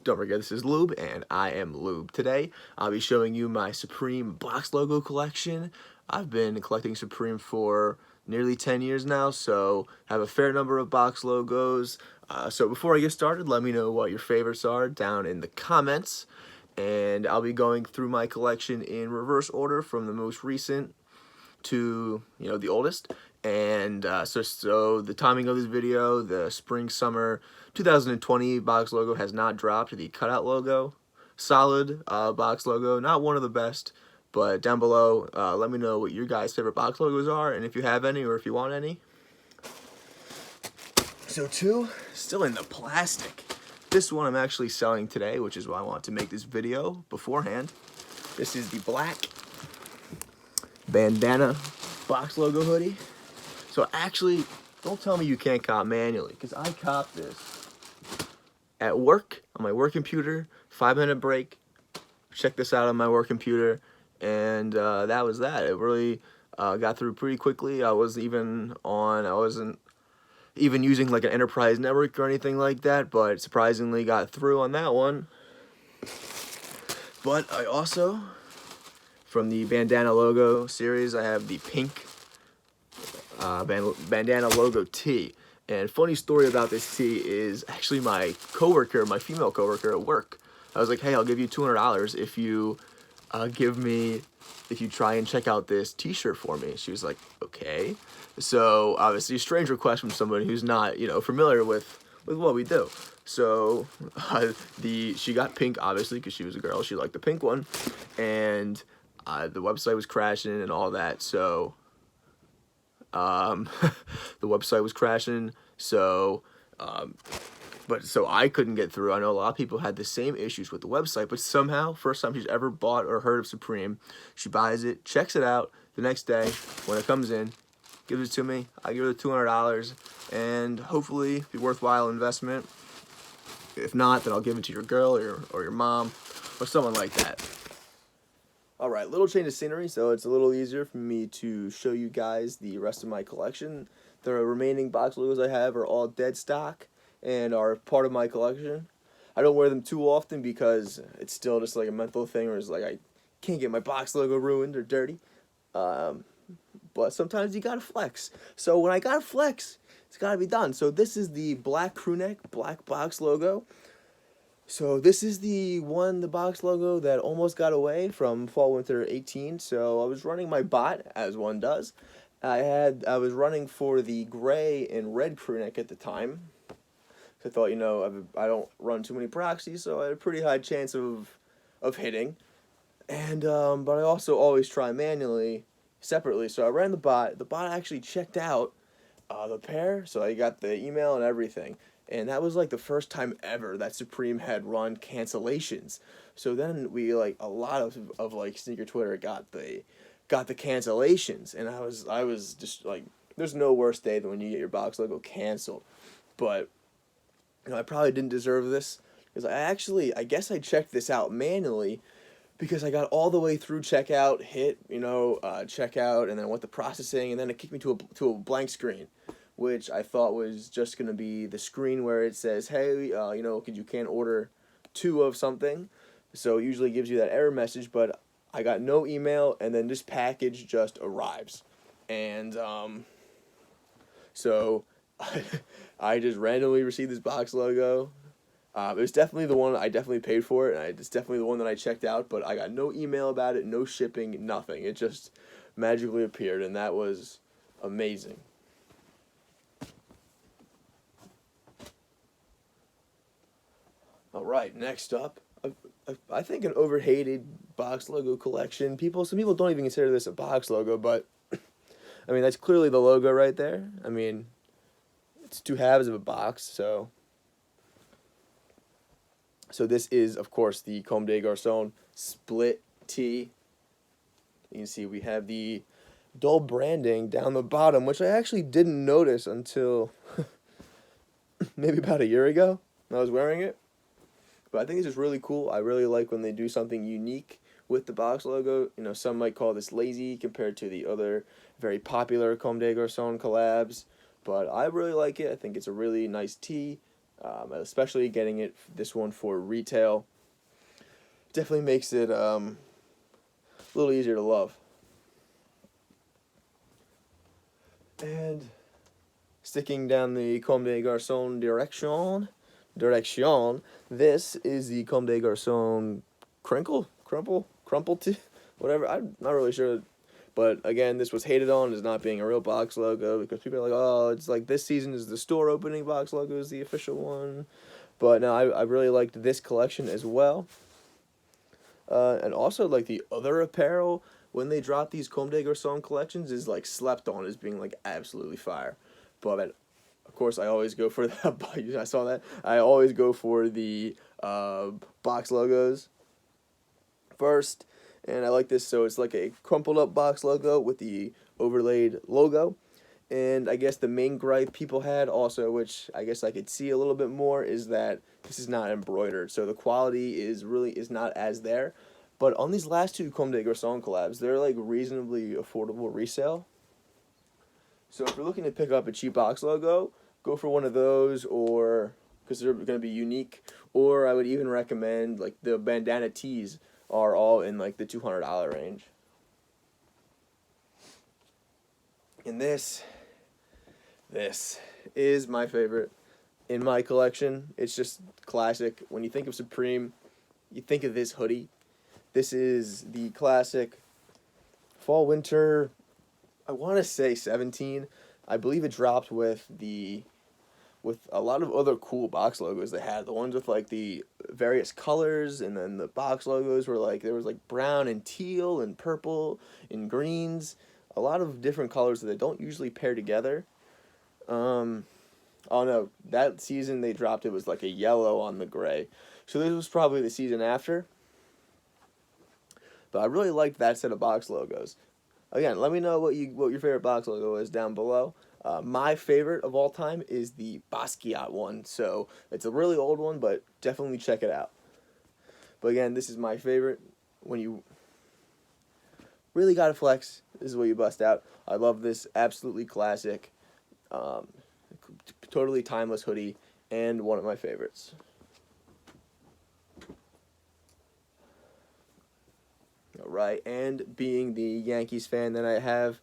Don't forget, this is Lube, and I am Lube. Today, I'll be showing you my Supreme box logo collection. I've been collecting Supreme for nearly 10 years now, so I have a fair number of box logos. So before I get started, let me know what your favorites are down in the comments. And I'll be going through my collection in reverse order from the most recent to the oldest. And so the timing of this video, the spring summer 2020 box logo has not dropped. The cutout logo, solid box logo, not one of the best, but down below let me know what your guys' favorite box logos are, and if you have any or if you want any. So two, still in the plastic. This one I'm actually selling today, which is why I want to make this video beforehand. This is the black bandana box logo hoodie. So actually, don't tell me you can't cop manually, because I copped this at work on my work computer, 5-minute break. Check this out on my work computer, and that was that. It really got through pretty quickly. I wasn't even using like an enterprise network or anything like that, but surprisingly got through on that one. But I also, from the bandana logo series, I have the pink bandana logo tee. And funny story about this tee is actually my coworker, my female coworker at work. I was like, hey, I'll give you $200 if you try and check out this t-shirt for me. She was like, okay. So obviously a strange request from somebody who's not, familiar with what we do. So she got pink, obviously, because she was a girl. She liked the pink one, and the website was crashing and all that. So the website was crashing. So so I couldn't get through. I know a lot of people had the same issues with the website, but somehow, first time she's ever bought or heard of Supreme, she buys it, checks it out. The next day, when it comes in, gives it to me. I give her the $200, and hopefully be a worthwhile investment. If not, then I'll give it to your girl or your mom or someone like that. Alright, little change of scenery, so it's a little easier for me to show you guys the rest of my collection. The remaining box logos I have are all dead stock and are part of my collection. I don't wear them too often because it's still just like a mental thing, or it's like I can't get my box logo ruined or dirty. But sometimes you gotta flex. So when I gotta flex, it's gotta be done. So this is the black crewneck, black box logo. So this is the box logo that almost got away from Fall Winter 18. So I was running my bot, as one does. I was running for the gray and red crewneck at the time. I thought, I don't run too many proxies, so I had a pretty high chance of hitting. And but I also always try manually, separately. So I ran the bot. The bot actually checked out the pair, so I got the email and everything. And that was like the first time ever that Supreme had run cancellations. So then we a lot of like sneaker Twitter got the cancellations, and I was just like, there's no worse day than when you get your box logo canceled. But I probably didn't deserve this, because I guess I checked this out manually, because I got all the way through checkout, hit checkout, and then went to processing, and then it kicked me to a blank screen, which I thought was just gonna be the screen where it says, hey, because you can't order 2 of something, so it usually gives you that error message. But I got no email, and then this package just arrives, and so I just randomly received this box logo. It was definitely the one I definitely paid for it, and it's definitely the one that I checked out, but I got no email about it, no shipping, nothing. It just magically appeared, and that was amazing. Alright, next up, I think an overhated box logo collection. Some people don't even consider this a box logo, but I mean, that's clearly the logo right there. I mean, it's 2 halves of a box, so this is, of course, the Comme des Garçons split tee. You can see we have the dull branding down the bottom, which I actually didn't notice until maybe about a year ago when I was wearing it. But I think it's just really cool. I really like when they do something unique with the box logo. Some might call this lazy compared to the other very popular Comme des Garçons collabs, but I really like it. I think it's a really nice tee. Especially getting this one for retail definitely makes it a little easier to love. And sticking down the Comme des Garçons direction, this is the Comme des Garçons crumple tea, whatever. I'm not really sure. But again, this was hated on as not being a real box logo because people are like, oh, it's like this season is the store opening box logo is the official one. But no, I really liked this collection as well. And also, like, the other apparel, when they drop these Comme des Garçons collections, is, like, slept on as being, like, absolutely fire. But, of course, I always go for the, I saw that, I always go for the box logos first. And I like this, so it's like a crumpled up box logo with the overlaid logo. And I guess the main gripe people had also, which I guess I could see a little bit more, is that this is not embroidered. So the quality is not as there. But on these last two Comme des Garçons collabs, they're like reasonably affordable resale. So if you're looking to pick up a cheap box logo, go for one of those, or because they're going to be unique. Or I would even recommend like the bandana tees are all in like the $200 range. And this is my favorite in my collection. It's just classic. When you think of Supreme, you think of this hoodie. This is the classic fall winter, I want to say 17. I believe it dropped with a lot of other cool box logos they had. The ones with like the various colors, and then the box logos were like, there was like brown and teal and purple and greens. A lot of different colors that they don't usually pair together. Oh no, that season they dropped it was like a yellow on the gray. So this was probably the season after. But I really liked that set of box logos. Again, let me know what your favorite box logo is down below. My favorite of all time is the Basquiat one. So it's a really old one, but definitely check it out. But again, this is my favorite. When you really gotta flex, this is what you bust out. I love this absolutely classic, totally timeless hoodie, and one of my favorites. Alright, and being the Yankees fan that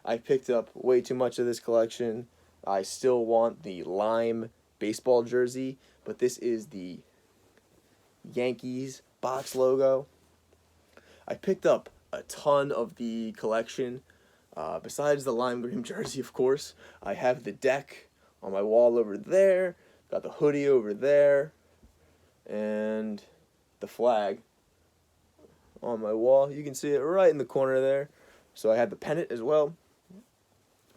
I picked up way too much of this collection. I still want the lime baseball jersey, but this is the Yankees box logo. I picked up a ton of the collection. Besides the lime green jersey, of course, I have the deck on my wall over there, got the hoodie over there, and the flag on my wall. You can see it right in the corner there. So I had the pennant as well.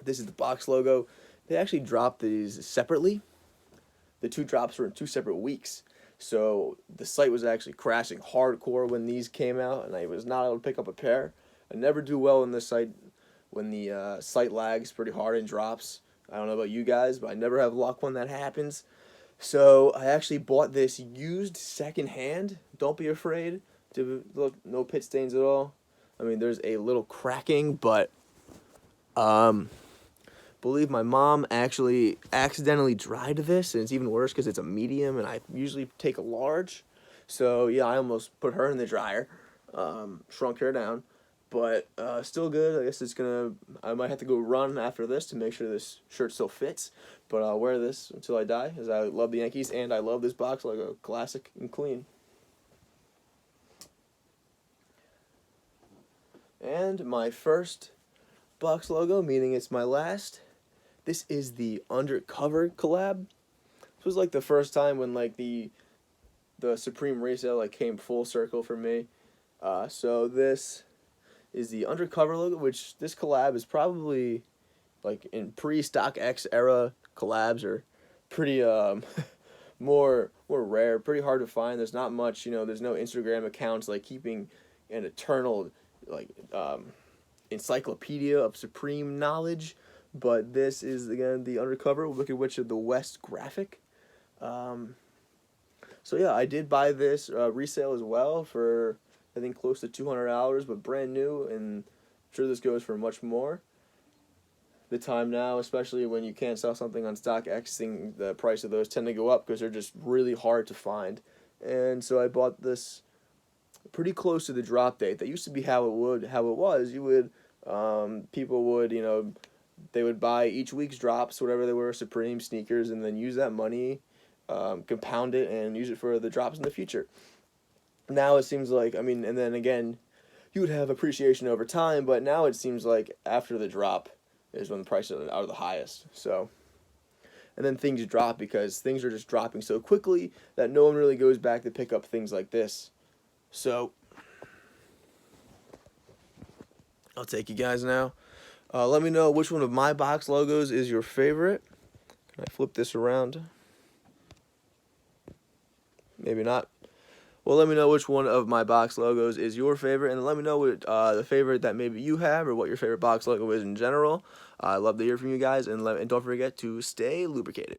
This is the box logo. They actually dropped these separately. The two drops were in 2 separate weeks. So the site was actually crashing hardcore when these came out, and I was not able to pick up a pair. I never do well in this site when the site lags pretty hard and drops. I don't know about you guys, but I never have luck when that happens. So I actually bought this used secondhand. Don't be afraid. Look, no pit stains at all. I mean, there's a little cracking, but believe my mom actually accidentally dried this, and it's even worse because it's a medium, and I usually take a large. So yeah, I almost put her in the dryer, shrunk her down, but still good. I guess I might have to go run after this to make sure this shirt still fits, but I'll wear this until I die, as I love the Yankees, and I love this box logo, classic and clean. And my first box logo, meaning it's my last, this is the Undercover collab. This was like the first time when like the Supreme resale like came full circle for me. So this is the Undercover logo, which this collab is probably like in pre-StockX era collabs are pretty more rare, pretty hard to find. There's not much, there's no Instagram accounts like keeping an eternal like encyclopedia of Supreme knowledge, but this is again the Undercover Wicked Witch of the West graphic. So yeah, I did buy this resale as well for I think close to $200, but brand new, and I'm sure this goes for much more. the time now, especially when you can't sell something on StockX, the price of those tend to go up because they're just really hard to find. And so I bought this pretty close to the drop date. That used to be how it was. You would, people would, they would buy each week's drops, whatever they were, Supreme sneakers, and then use that money, compound it, and use it for the drops in the future. Now it seems like, and then again, you would have appreciation over time, but now it seems like after the drop is when the prices are the highest. So, and then things drop because things are just dropping so quickly that no one really goes back to pick up things like this. So, I'll take you guys now. Let me know which one of my box logos is your favorite. Can I flip this around? Maybe not. Well, let me know which one of my box logos is your favorite, and let me know what the favorite that maybe you have, or what your favorite box logo is in general. I'd love to hear from you guys, and don't forget to stay lubricated.